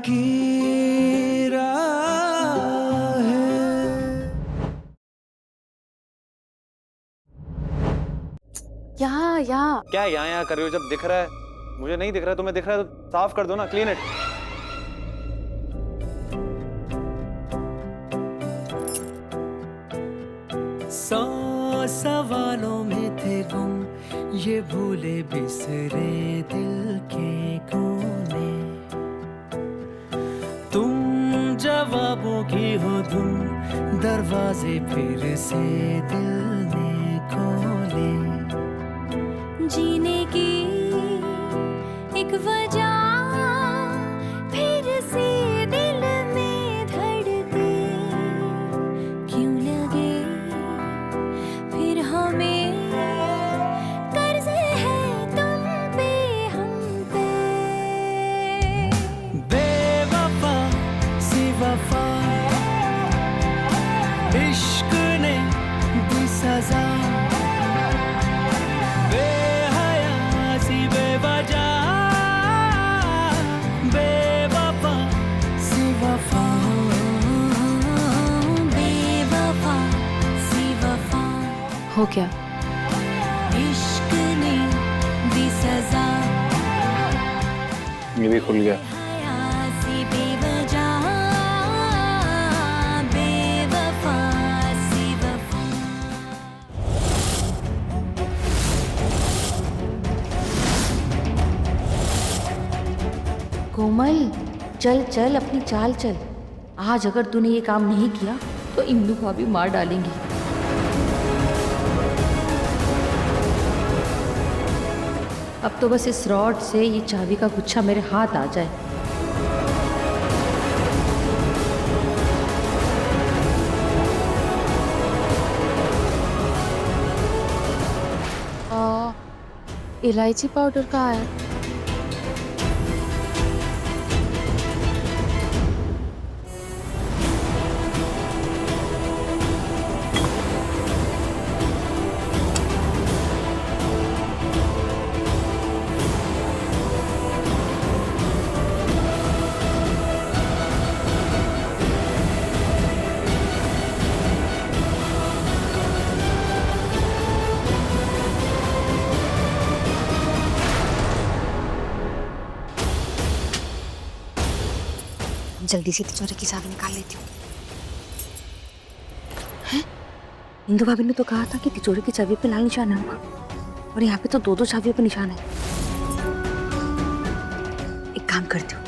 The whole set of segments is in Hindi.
की राह है। यहाँ यहाँ क्या यहाँ कर रही हो? जब दिख रहा है, मुझे नहीं दिख रहा है, तुम्हें दिख रहा है तो साफ कर दो ना, क्लीन इट। सौ सवालों में थे गुम ये भूले बिसरे दिल के कोने। तुम जवाबों की हो धुन, दरवाजे फिर से दिल ने खोले। जीने की एक वजह फिर से दिल में धड़के, क्यों लगे फिर हमें कर्ज है तुम पे हम पे। बेवफा सी वफा इश्क ने दी सजा, बेहया सी बेवजह, बेवफा सी वफा। बेवफा सी वफा हो क्या? इश्क ने दी सजा, ये भी खुल गया। हया सी बेवजह, बेवफा सी वफा। कोमल, चल चल अपनी चाल चल। आज अगर तूने ये काम नहीं किया तो इंदु भाभी मार डालेंगी। अब तो बस इस रॉड से ये चाबी का गुच्छा मेरे हाथ आ जाए। इलायची पाउडर कहाँ है? जल्दी से तिजोरी की चाबी निकाल लेती हूँ। हैं? इंदु भाभी ने तो कहा था कि तिजोरी की चाबी पे लाल निशान होगा, और यहाँ पे तो दो दो चाबियों पे निशान है। एक काम करती हूँ,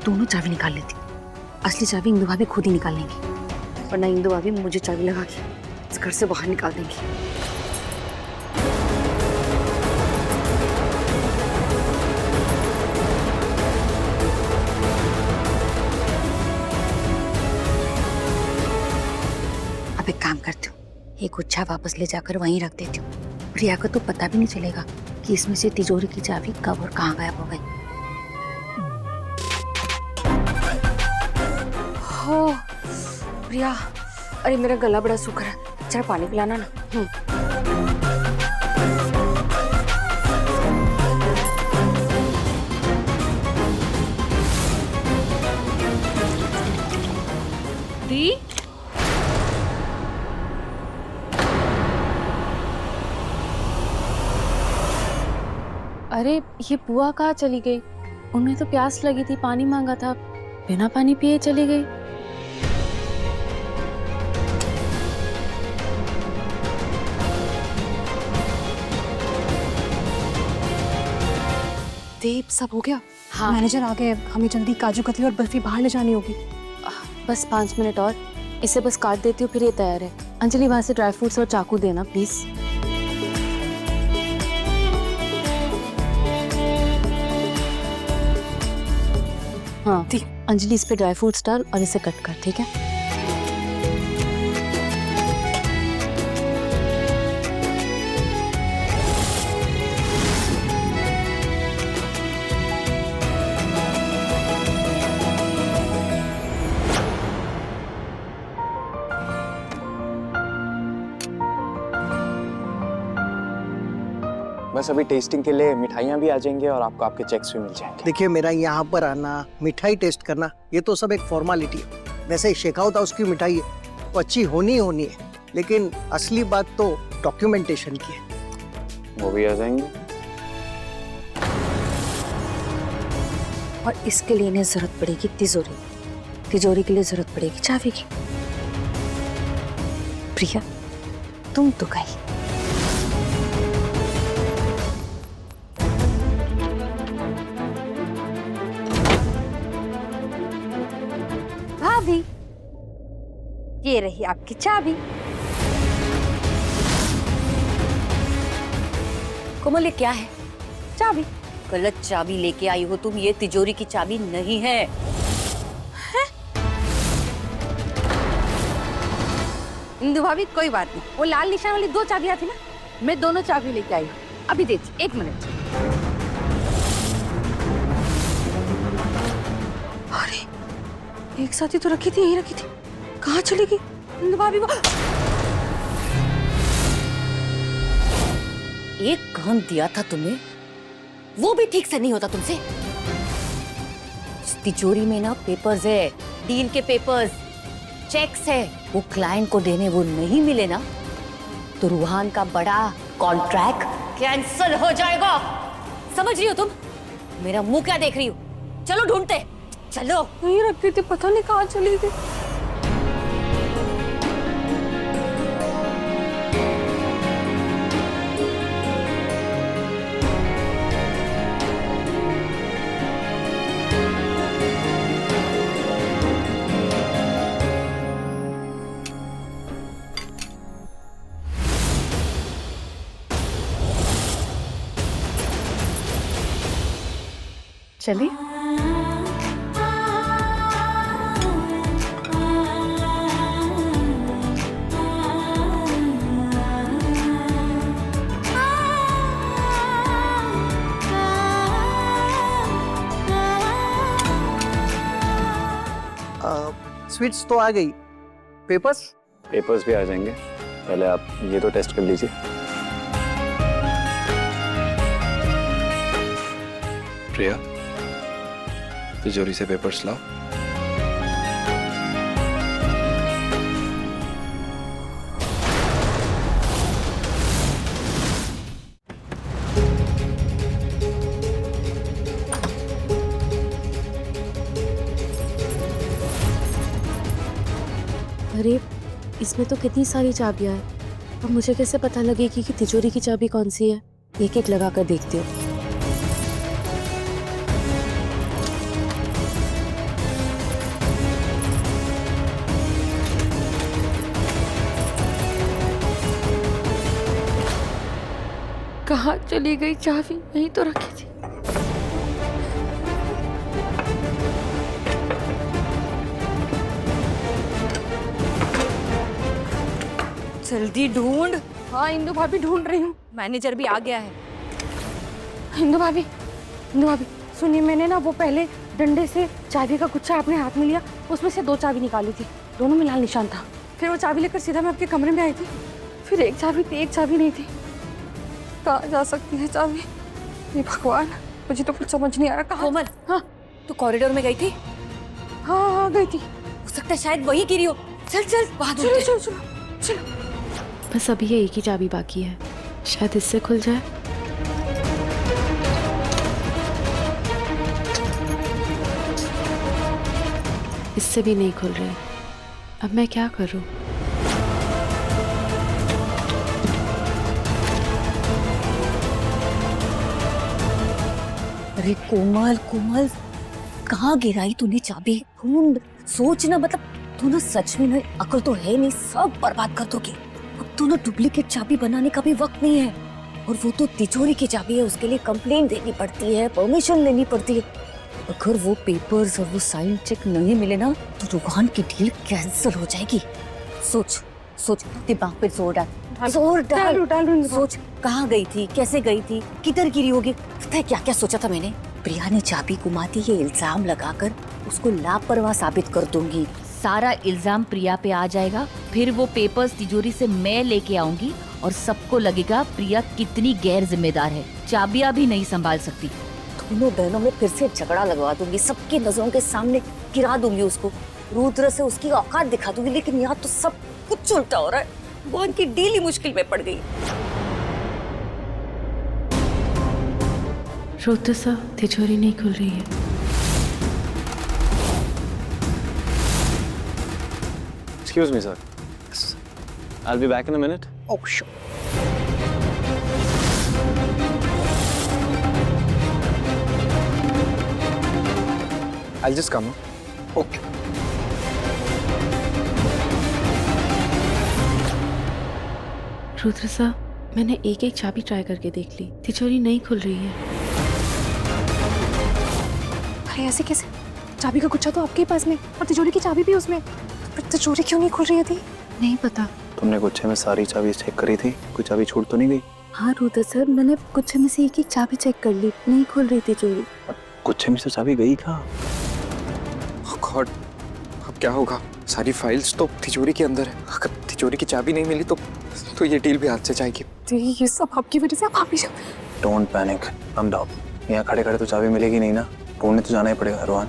दोनों चाबी निकाल लेती हूँ। असली चाबी इंदु भाभी खुद ही निकाल लेंगी, वरना इंदु भाभी मुझे चाबी लगा के इस घर से बाहर निकाल देंगी। अब एक काम करती हूँ, ये गुच्छा वापस ले जाकर वहीं रख देती हूँ। प्रिया को तो पता भी नहीं चलेगा कि इसमें से तिजोरी की चाबी कब और कहाँ गायब हो गई। हो प्रिया, अरे मेरा गला बड़ा सूख रहा है, जरा पानी पिलाना ना। दी, अरे ये बुआ कहाँ चली गई? उन्हें तो प्यास लगी थी, पानी मांगा था, बिना पानी पिए चली गई। दीप, सब हो गया? हाँ। मैनेजर आ गए, हमें जल्दी काजू कतली और बर्फी बाहर ले जानी होगी। बस 5 मिनट और, इसे बस काट देती हूँ, फिर ये तैयार है। अंजलि वहां से ड्राई फ्रूट्स और चाकू देना प्लीज। हाँ अंजलि, इस पे ड्राई फ्रूट्स डाल और इसे कट कर, ठीक है? बस अभी टेस्टिंग के लिए मिठाइयाँ भी आ जाएंगी और आपको आपके चेक्स भी मिल जाएंगे। देखिए, मेरा यहाँ पर आना, मिठाई टेस्ट करना, ये तो सब एक फॉर्मेलिटी है। वैसे शेखावत हाउस की मिठाई है वो अच्छी होनी है, लेकिन असली बात तो डॉक्यूमेंटेशन की है। वो भी आ जाएंगे। और इसके लिए इन्हें जरूरत पड़ेगी तिजोरी, तिजोरी के लिए जरूरत पड़ेगी चाबी की। प्रिया, तुम तो गई। भाभी, ये रही आपकी चाबी। कोमल, ये क्या है? चाबी। गलत चाबी लेके आई हो तुम, ये तिजोरी की चाबी नहीं है। इंदु भाभी, कोई बात नहीं, वो लाल निशान वाली 2 चाबियां थी ना, मैं दोनों चाबी लेके आई हूँ। अभी देखिए, 1 मिनट। अरे, एक साथ ही तो रखी थी, यही रखी थी, कहाँ चली गई इंदु भाभी? वो एक काम दिया था तुम्हें, वो भी ठीक से नहीं होता तुमसे। इस तिजोरी में ना पेपर्स है, डील के पेपर्स, चेक्स है, वो क्लाइंट को देने वो नहीं मिले ना तो रूहान का बड़ा कॉन्ट्रैक्ट कैंसिल हो जाएगा। समझ रही हो तुम? मेरा मुंह क्या देख रही हो? चलो ढूंढते, चलो। यही रखी थी, पता नहीं कहाँ चली गई। चलिए। स्वीट्स तो आ गई, पेपर्स? पेपर्स भी आ जाएंगे, पहले आप ये तो टेस्ट कर लीजिए। प्रिया, तिजोरी से पेपर्स लाओ। अरे, इसमें तो कितनी सारी चाबियां हैं। अब मुझे कैसे पता लगेगी कि तिजोरी की चाबी कौन सी है? एक एक लगा कर देखती हूँ। कहाँ चली गई चाबी? यहीं तो रखी थी। जल्दी ढूंढ। हाँ इंदु भाभी, ढूंढ रही हूँ। मैनेजर भी आ गया है। इंदु भाभी, सुनिए, मैंने ना वो पहले डंडे से चाबी का गुच्छा अपने हाथ में लिया, उसमें से 2 चाबी निकाली थी, दोनों में लाल निशान था। फिर वो चाबी लेकर सीधा मैं आपके कमरे में आई थी, फिर एक चाबी थी, एक चाबी नहीं थी। कहाँ जा सकती है चाबी? ये भगवान, मुझे तो कुछ समझ नहीं आ रहा। कहाँ? कोमल, हाँ, तू कॉरिडोर में गई थी? हाँ गई थी। हो सकता है शायद वही गिरी हो। चल चल, वहां चलो चलो चलो चलो। बस अभी ये एक ही चाबी बाकी है, शायद इससे खुल जाए। इससे भी नहीं खुल रही। अब मैं क्या करूं? अरे कोमल, कोमल, कहाँ गिराई तूने चाबी? ढूंढ, सोचना, मतलब तू ना सच में ना अकल तो है नहीं, सब बर्बाद कर दोगी। अब तो ना डुप्लीकेट चाबी बनाने का भी वक्त नहीं है, और वो तो तिजोरी की चाबी है, उसके लिए कंप्लेंट देनी पड़ती है, परमिशन लेनी पड़ती है। अगर वो पेपर्स और वो साइन चेक नहीं मिले ना तो रूहान की डील कैंसिल हो जाएगी। सोच सोच, दिमाग पे जोर डाल, जोर डाल। सोच, कहाँ गई थी, कैसे गई थी, किधर गिरी होगी? पता है क्या क्या सोचा था मैंने? प्रिया ने चाबी गुमा दी, ये इल्जाम लगाकर उसको लापरवाह साबित कर दूंगी। सारा इल्जाम प्रिया पे आ जाएगा, फिर वो पेपर्स तिजोरी से मैं लेके आऊंगी और सबको लगेगा प्रिया कितनी गैर जिम्मेदार है, चाबियां भी नहीं संभाल सकती। दोनों बहनों में फिर से झगड़ा लगवा दूंगी, सबकी नजरों के सामने गिरा दूंगी उसको, रुद्र से उसकी औकात दिखा दूंगी। लेकिन यहाँ तो सब कुछ उल्टा हो रहा है, वो की डील ही मुश्किल में पड़ गई। रुद्र साहब, तिजोरी नहीं खुल रही है। Excuse me, sir. I'll be back in a minute. Oh, sure. I'll just come. Okay. Rudra साहब, मैंने एक एक चाबी ट्राई करके देख ली, तिजोरी नहीं खुल रही है। अरे ऐसे कैसे? चाबी का गुच्छा तो आपके पास में और तिजोरी की चाबी भी उसमें, तो फिर तिजोरी क्यों नहीं खुल रही थी? नहीं पता। तुमने गुच्छे में सारी चाबी चेक करी थी? कोई चाबी छूट तो नहीं गई? हाँ रुद्र सर, मैंने गुच्छे में से एक एक चाबी चेक कर ली, नहीं खुल रही तिजोरी। गुच्छे में से चाबी गई कहाँ? गॉड, अब क्या होगा? सारी फाइल्स तो तिजोरी के अंदर है। अगर तिजोरी की चाबी नहीं मिली तो ये डील भी हाथ से जाएगी। तो ये सब आपकी वजह से। आप ही Don't panic. I'm down. यहाँ खड़े खड़े तो चाबी मिलेगी नहीं ना, ढूंढने तो जाना ही पड़ेगा। रोहन,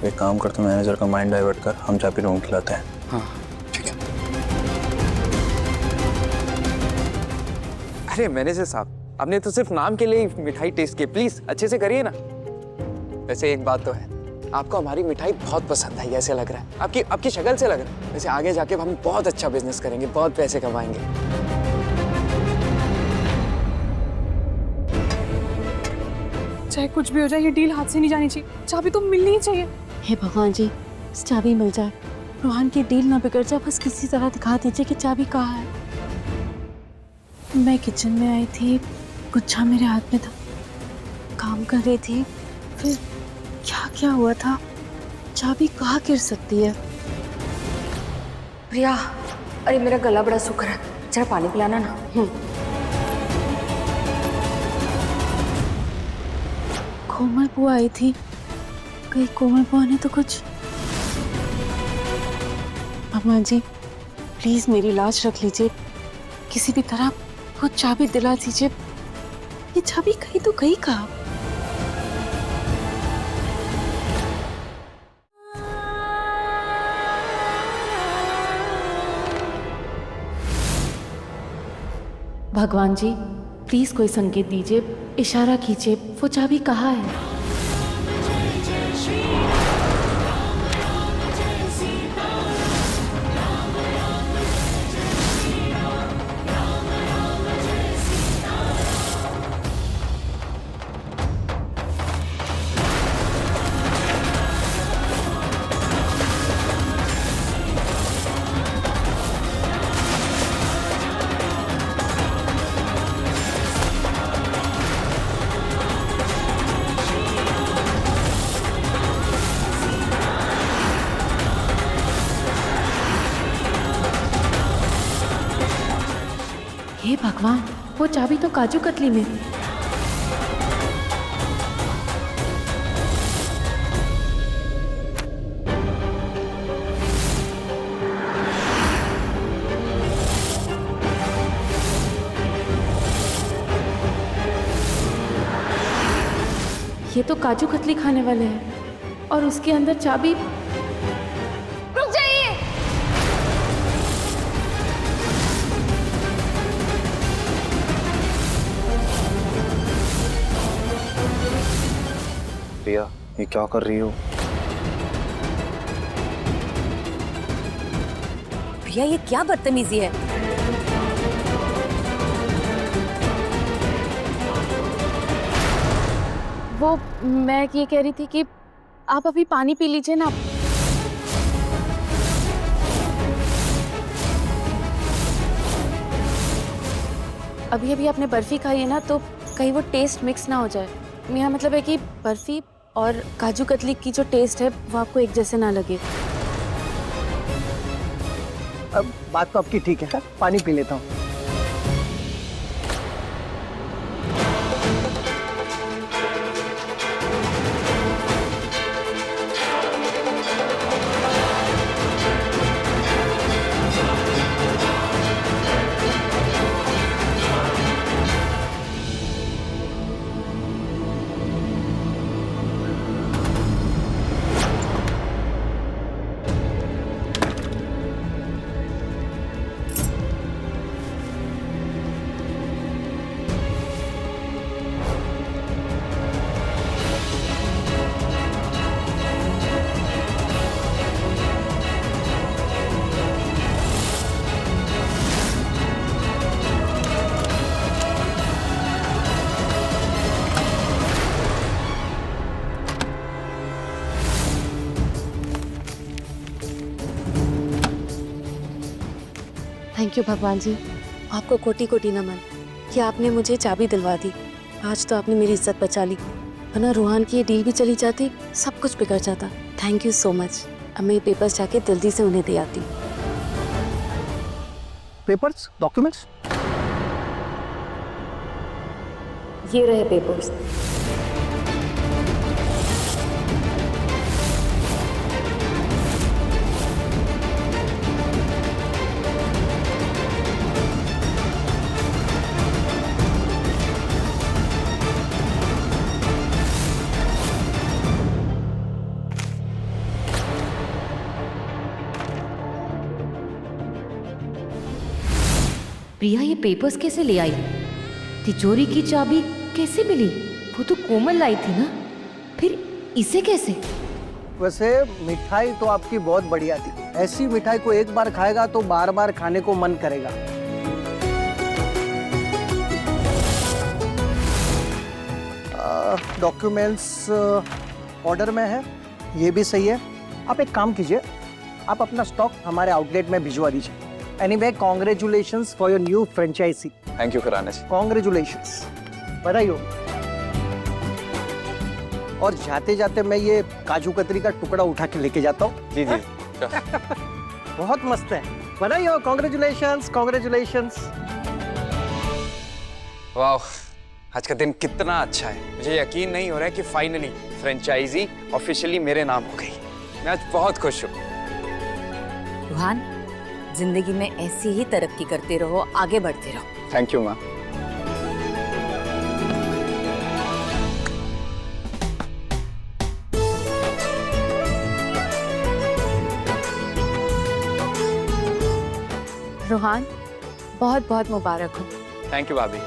एक काम कर, तो मैनेजर का माइंड डाइवर्ट कर, हम चाबी ढूंढ के लाते हैं। हाँ ठीक है। अरे मैनेजर साहब, आपने तो सिर्फ नाम के लिए ही मिठाई टेस्ट की, प्लीज अच्छे से करिए ना। वैसे एक बात तो है, आपको हमारी मिठाई बहुत पसंद आई, ऐसे लग रहा है। आपकी शक्ल से लग रहा है। वैसे आगे जाके हम बहुत अच्छा बिजनेस करेंगे, बहुत पैसे कमाएंगे। चाहे कुछ भी हो जाए, ये डील हाथ से नहीं जानी चाहिए। चाबी तो मिलनी ही चाहिए। हे भगवान जी, चाबी मिल जाए, रोहन की डील ना बिगड़ जाए, बस किसी तरह दिखा दीजिए कि चाबी कहाँ है। मैं किचन में आई थी, गुच्छा मेरे हाथ में था, काम कर रही थी, फिर क्या क्या हुआ था? चाबी कहाँ गिर सकती है? प्रिया, अरे मेरा गला बड़ा सूख रहा है, जरा पानी पिलाना ना। कोमल बुआ आई थी, कहीं कोमल बुआ ने तो कुछ। अम्मा जी, प्लीज मेरी लाज रख लीजिए, किसी भी तरह वो चाबी दिला दीजिए। ये चाबी कहीं तो गई कहाँ? भगवान जी, प्लीज कोई संकेत दीजिए, इशारा कीजिए, वो चाबी कहाँ है? हे भगवान, वो चाबी तो काजू कतली में। ये तो काजू कतली खाने वाले हैं और उसके अंदर चाबी। रुक जाइए। प्रिया, ये क्या कर रही हो? प्रिया, ये क्या बदतमीजी है? वो मैं ये कह रही थी कि आप अभी पानी पी लीजिए ना। अभी अभी आपने बर्फी खाई है ना, तो कहीं वो टेस्ट मिक्स ना हो जाए। मेरा मतलब है कि बर्फी और काजू कतली की जो टेस्ट है वो आपको एक जैसे ना लगे। अब बात तो आपकी ठीक है, पानी पी लेता हूँ। थैंक यू भगवान जी, आपको कोटि कोटि नमन कि आपने मुझे चाबी दिलवा दी। आज तो आपने मेरी इज्जत बचा ली, वरना रोहान की ये डील भी चली जाती, सब कुछ बिगड़ जाता। Thank you so much. अब मैं ये पेपर्स जाके जल्दी से उन्हें दे आती। Papers, documents? ये रहे पेपर्स। प्रिया ये पेपर्स कैसे ले आई? तिजोरी की चाबी कैसे मिली? वो तो कोमल लाई थी ना, फिर इसे कैसे? वैसे मिठाई तो आपकी बहुत बढ़िया थी। ऐसी मिठाई को एक बार खाएगा तो बार बार खाने को मन करेगा। डॉक्यूमेंट्स ऑर्डर में है, ये भी सही है। आप एक काम कीजिए, आप अपना स्टॉक हमारे आउटलेट में भिजवा दीजिए। Anyway, congratulations for your new franchise. Thank you कराने से। कॉन्ग्रेचुलेशंस, बधाई हो। और जाते जाते मैं ये काजू कतरी का टुकड़ा उठा के लेके जाता हूँ। जी जी। बहुत मस्त है, बधाई हो। Congratulations, congratulations. वाह, आज का दिन कितना अच्छा है। मुझे यकीन नहीं हो रहा है कि फाइनली फ्रेंचाइजी ऑफिशियली मेरे नाम हो गई। मैं आज बहुत खुश हूँ। रोहान, जिंदगी में ऐसी ही तरक्की करते रहो, आगे बढ़ते रहो। थैंक यू माँ। रोहान, बहुत बहुत मुबारक हो। थैंक यू भाभी।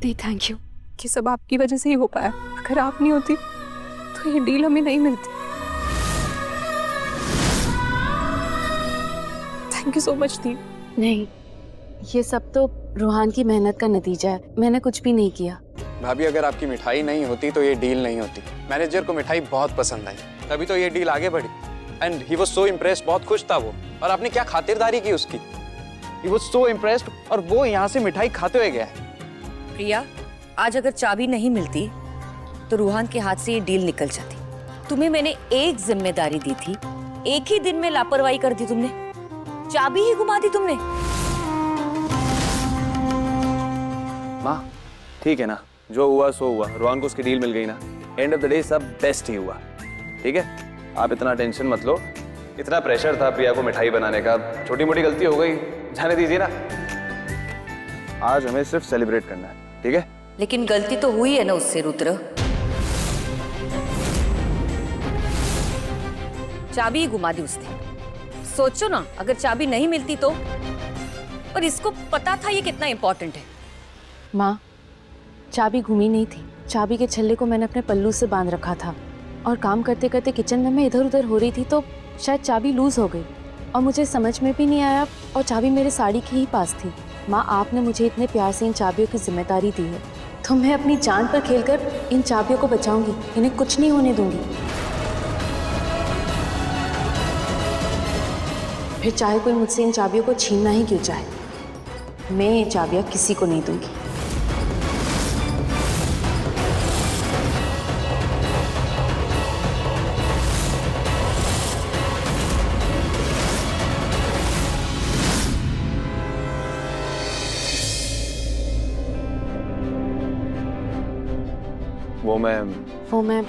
दी थैंक यू कि सब आपकी वजह से ही हो पाया। अगर आप नहीं होती तो ये डील हमें नहीं मिलती। थैंक यू सो मच दी। नहीं, ये सब तो रोहान की मेहनत का नतीजा है, मैंने कुछ भी नहीं किया। भाभी, अगर आपकी मिठाई नहीं होती तो ये डील नहीं होती। मैनेजर को मिठाई बहुत पसंद आई, तभी तो ये डील आगे बढ़ी। And he was so impressed, बहुत खुश था वो। और आपने क्या खातिरदारी की उसकी। ही वाज सो इम्प्रेस्ड और वो यहाँ से मिठाई खाते हुए गया है। प्रिया, आज अगर चाबी नहीं मिलती तो रूहान के हाथ से ये डील निकल जाती। तुम्हें मैंने एक जिम्मेदारी दी थी, एक ही दिन में लापरवाही कर दी तुमने, चाबी ही घुमा दी तुमने। माँ, ठीक है ना, जो हुआ सो हुआ। रोहन को उसकी डील मिल गई ना। एंड ऑफ द डे सब बेस्ट ही हुआ। ठीक है, आप इतना टेंशन मत लो। इतना प्रेशर था प्रिया को मिठाई बनाने का, छोटी मोटी गलती हो गई, जाने दीजिए ना। आज हमें सिर्फ सेलिब्रेट करना है, ठीक है? लेकिन गलती तो हुई है ना उससे, रुद्र। चाबी ही घुमा दी उसने। सोचो ना, अगर चाबी नहीं मिलती तो। पर इसको पता था ये कितना इंपॉर्टेंट है। माँ, चाबी घूमी नहीं थी, चाबी के छल्ले को मैंने अपने पल्लू से बांध रखा था। और काम करते करते किचन में मैं इधर उधर हो रही थी तो शायद चाबी लूज हो गई और मुझे समझ में भी नहीं आया, और चाबी मेरे साड़ी के ही पास थी। माँ, आपने मुझे इतने प्यार से इन चाबियों की जिम्मेदारी दी है, तो मैं अपनी जान पर खेलकर इन चाबियों को बचाऊंगी, इन्हें कुछ नहीं होने दूंगी। फिर चाहे कोई मुझसे इन चाबियों को छीनना ही क्यों चाहे, मैं ये चाबियां किसी को नहीं दूंगी। वो मैं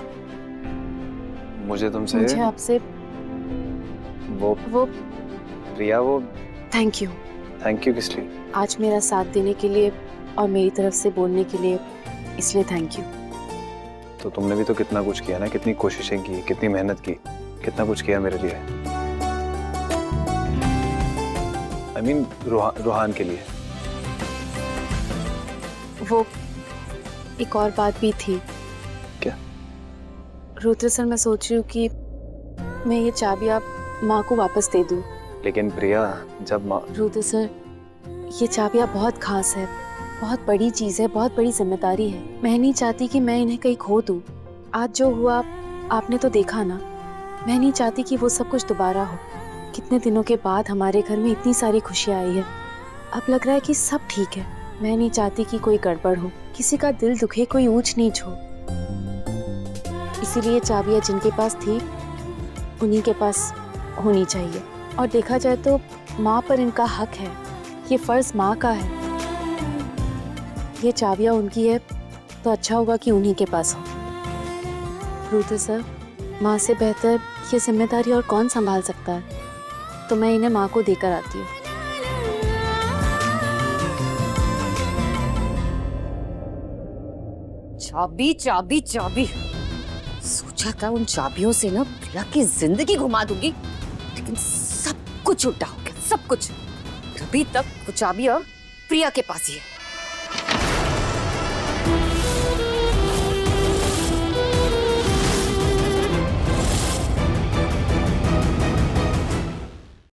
मुझे आपसे वो प्रिया, वो थैंक यू किस लिए? आज मेरा साथ देने के लिए और मेरी तरफ से बोलने के लिए, इसलिए थैंक यू। तो तुमने भी तो कितना कुछ किया ना, कितनी कोशिशें की, कितनी मेहनत की, कितना कुछ किया मेरे लिए। I mean, रोहान के लिए। वो एक और बात भी थी। क्या? रुद्र सर, मैं सोच रही हूँ कि मैं ये चाबी आप माँ को वापस दे दूँ। लेकिन प्रिया, जब माँ... रुद्र सर, ये चाबियाँ बहुत खास है, बहुत बड़ी चीज़ है, बहुत बड़ी जिम्मेदारी है। मैं नहीं चाहती कि मैं इन्हें कहीं खो दूँ। आज जो हुआ आपने तो देखा ना। मैं नहीं चाहती कि वो सब कुछ दोबारा हो। कितने दिनों के बाद हमारे घर में इतनी सारी खुशियाँ आई है। अब लग रहा है कि सब ठीक है। मैं नहीं चाहती कि कोई गड़बड़ हो, किसी का दिल दुखे, कोई ऊंच नीच हो। इसीलिए चाबियाँ जिनके पास थी उन्हीं के पास होनी चाहिए। और देखा जाए तो माँ पर इनका हक है, ये फर्ज माँ का है। ये चाबियाँ उनकी है तो अच्छा होगा कि उन्हीं के पास हो। रुद्र सर, माँ से बेहतर ये जिम्मेदारी और कौन संभाल सकता है? तो मैं इन्हें माँ को देकर आती हूँ। चाबी चाबी चाबी, सोचा था उन चाबियों से ना प्रिया की जिंदगी घुमा दूंगी, लेकिन सब कुछ उल्टा हो गया, सब कुछ। अभी तक वो चाबी अब प्रिया के पास ही है।